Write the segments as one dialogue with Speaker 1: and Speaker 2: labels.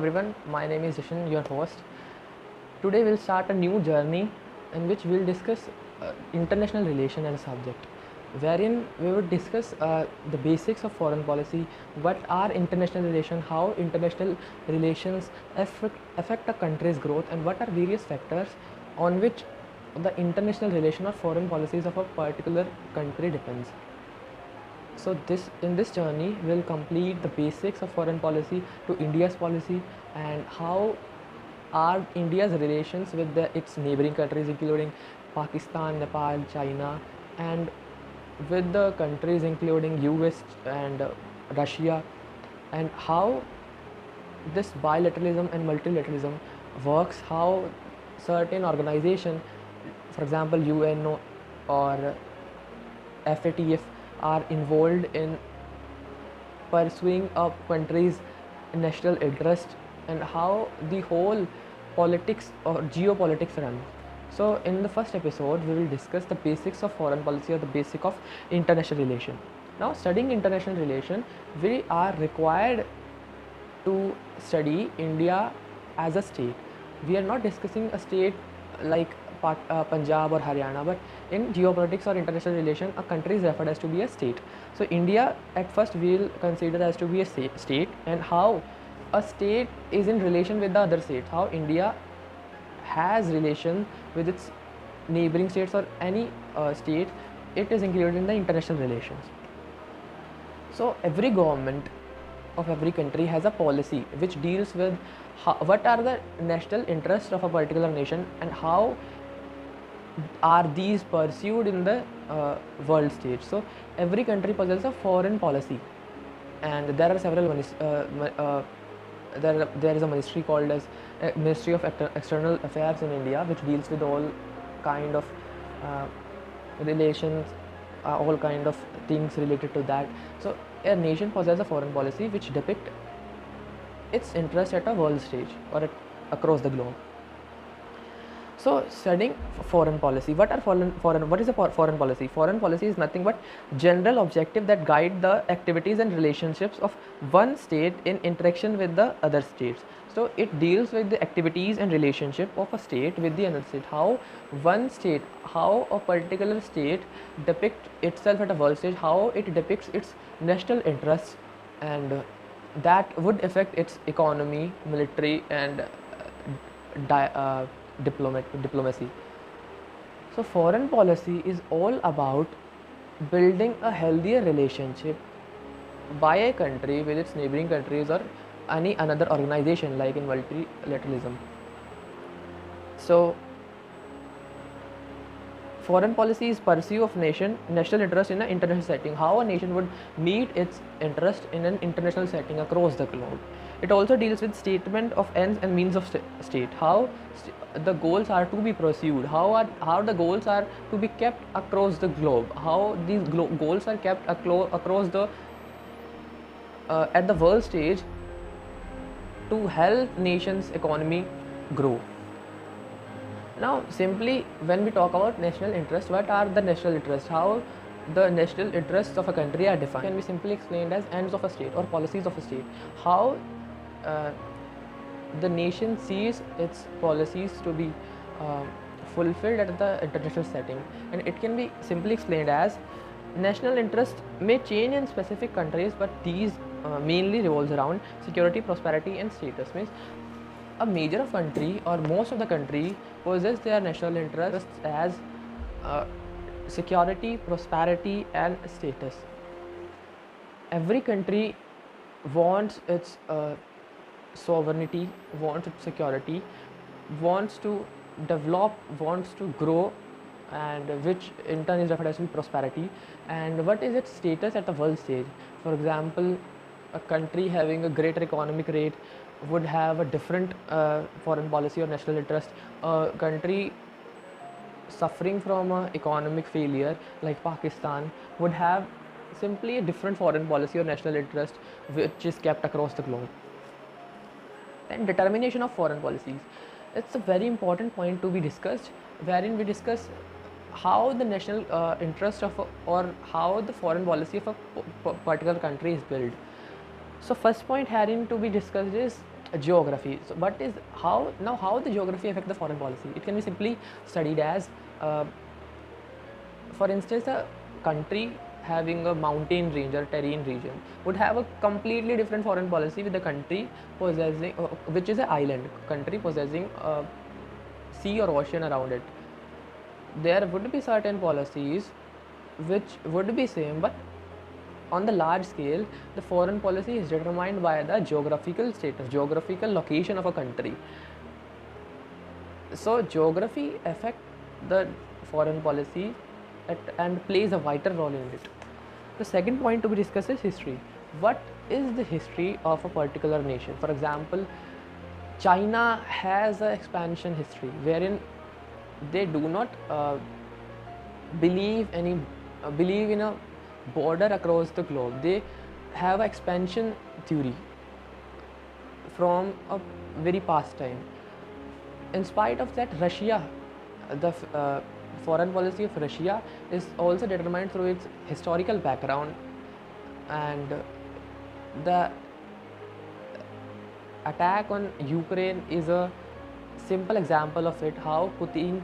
Speaker 1: everyone, my name is Jashn, your host. Today we'll start a new journey in which we'll discuss international relation as a subject, wherein we would discuss the basics of foreign policy, what are international relations, how international relations affect a country's growth, and what are various factors on which the international relation or foreign policies of a particular country depends. So in this journey we'll complete the basics of foreign policy to India's policy and how are India's relations with its neighboring countries including Pakistan, Nepal, China, and with the countries including US and Russia, and how this bilateralism and multilateralism works, how certain organizations, for example UNO or FATF, are involved in pursuing a country's national interest, and how the whole politics or geopolitics run. So in the first episode we will discuss the basics of foreign policy or the basic of international relation. Now, studying international relation, we are required to study India as a state. We are not discussing a state like Punjab or Haryana, but in geopolitics or international relation, a country is referred as to be a state. So India at first we will consider as to be a state, and how a state is in relation with the other states, how India has relation with its neighboring states or any state. It is included in the international relations. So every government of every country has a policy which deals with what are the national interests of a particular nation and how are these pursued in the world stage. So every country possesses a foreign policy, and there are several there is a ministry called as Ministry of External Affairs in India, which deals with all kind of relations, all kind of things related to that. So a nation possesses a foreign policy which depict its interest at a world stage or across the globe. So studying foreign policy, what is a foreign policy? Foreign policy is nothing but general objective that guide the activities and relationships of one state in interaction with the other states. So it deals with the activities and relationship of a state with the other state, how a particular state depict itself at a world stage, how it depicts its national interests, and that would affect its economy, military, and diplomacy. So foreign policy is all about building a healthier relationship by a country with its neighboring countries or any another organization, like in multilateralism. So foreign policy is pursuit of national interest in an international setting, how a nation would meet its interest in an international setting across the globe. It also deals with statement of ends and means of state, how the goals are to be pursued, how the goals are to be kept across the globe, how these goals are kept across the at the world stage to help nations' economy grow. Now, simply when we talk about national interest, what are the national interests? How the national interests of a country are defined can be simply explained as ends of a state or policies of a state. How the nation sees its policies to be fulfilled at the international setting, and it can be simply explained as national interest may change in specific countries, but these mainly revolves around security, prosperity, and status. Means a major of country or most of the country possess their national interests as security, prosperity, and status. Every country wants its sovereignty, wants its security, wants to develop, wants to grow, and which in turn is referred as prosperity. And what is its status at the world stage? For example, a country having a greater economic rate would have a different foreign policy or national interest. A country suffering from economic failure like Pakistan would have simply a different foreign policy or national interest which is kept across the globe. Then determination of foreign policies. It's a very important point to be discussed, wherein we discuss how the national interest of or how the foreign policy of a particular country is built. So first point herein to be discussed is Geography. So, what is how the geography affect the foreign policy? It can be simply studied as, for instance, a country having a mountain range or terrain region would have a completely different foreign policy with the country possessing, which is an island country possessing a sea or ocean around it. There would be certain policies which would be same, but on the large scale, the foreign policy is determined by the geographical status, geographical location of a country. So geography affects the foreign policy and plays a vital role in it. The second point to be discussed is history. What is the history of a particular nation? For example, China has an expansion history wherein they do not believe in a border across the globe. They have an expansion theory from a very past time. In spite of that, Russia, the foreign policy of Russia is also determined through its historical background, and the attack on Ukraine is a simple example of it, how Putin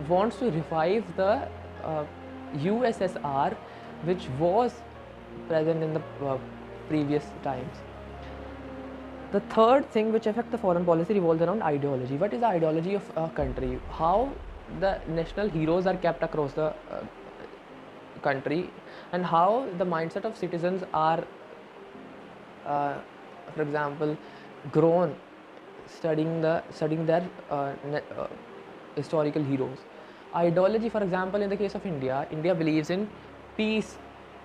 Speaker 1: wants to revive the USSR, which was present in the previous times. The third thing which affects the foreign policy revolves around ideology. What is the ideology of a country? How the national heroes are kept across the country, and how the mindset of citizens are, for example, grown studying their historical heroes. Ideology, for example, in the case of India believes in peace,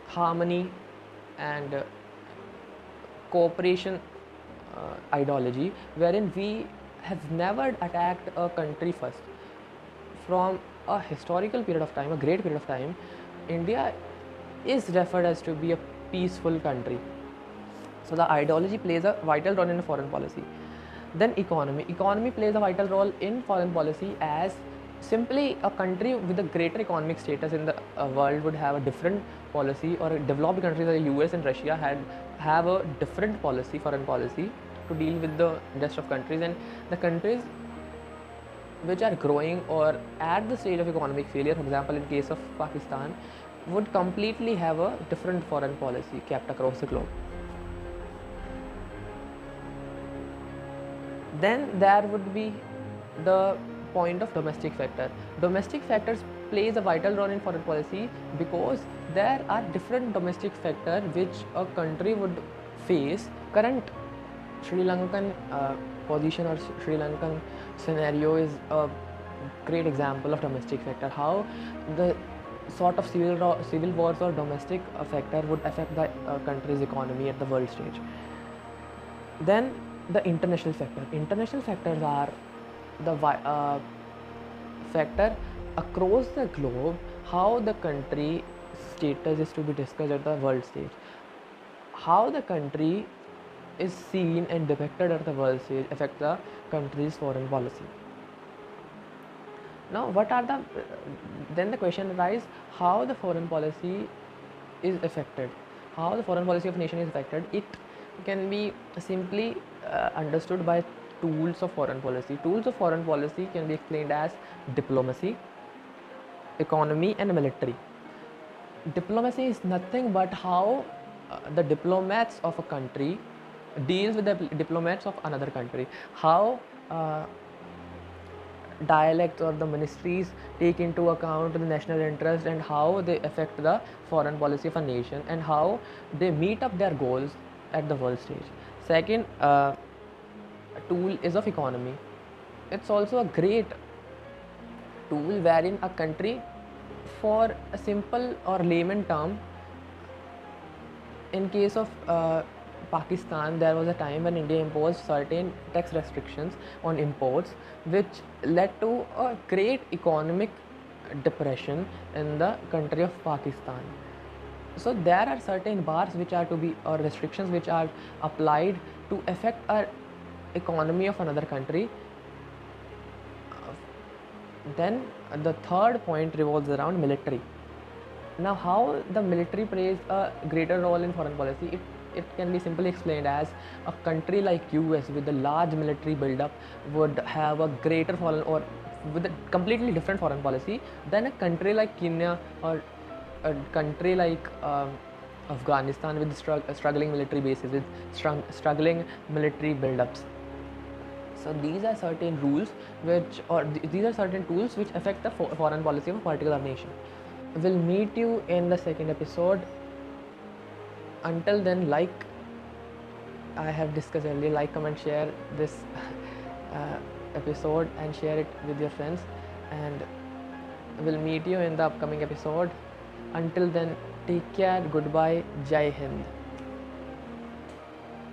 Speaker 1: harmony, and cooperation ideology, wherein we have never attacked a country first. From a historical period of time, a great period of time, India is referred as to be a peaceful country. So the ideology plays a vital role in foreign policy. Then economy plays a vital role in foreign policy, as simply a country with a greater economic status in the world would have a different policy, or developed countries like US and Russia have a different policy, foreign policy, to deal with the rest of countries. And the countries which are growing or at the stage of economic failure, for example in case of Pakistan, would completely have a different foreign policy kept across the globe. Then there would be the point of domestic factor. Domestic factors plays a vital role in foreign policy because there are different domestic factors which a country would face. Current Sri Lankan position or Sri Lankan scenario is a great example of domestic factor. How the sort of civil wars or domestic factor would affect the country's economy at the world stage. Then the international factor. International factors are the factor across the globe, how the country status is to be discussed at the world stage, how the country is seen and depicted at the world stage affect the country's foreign policy. Now then the question arises, how the foreign policy is affected, how the foreign policy of nation is affected. It can be simply understood by tools of foreign policy. Tools of foreign policy can be explained as diplomacy, economy, and military. Diplomacy is nothing but how the diplomats of a country deals with the diplomats of another country, how dialects or the ministries take into account the national interest and how they affect the foreign policy of a nation, and how they meet up their goals at the world stage. Second tool is of economy. It's also a great tool wherein a country, for a simple or layman term, in case of Pakistan, there was a time when India imposed certain tax restrictions on imports, which led to a great economic depression in the country of Pakistan. So there are certain bars which are to be, or restrictions which are applied to affect our economy of another country. Then the third point revolves around military. Now how the military plays a greater role in foreign policy? it can be simply explained as a country like US with a large military buildup would have a greater foreign, or with a completely different foreign policy than a country like Kenya, or a country like Afghanistan with struggling military bases, with struggling military buildups. So these are certain rules which, or these are certain tools which affect the foreign policy of a particular nation. We'll meet you in the second episode. Until then, like I have discussed earlier, like, comment, share this episode and share it with your friends, and we'll meet you in the upcoming episode. Until then, take care, goodbye, Jai Hind.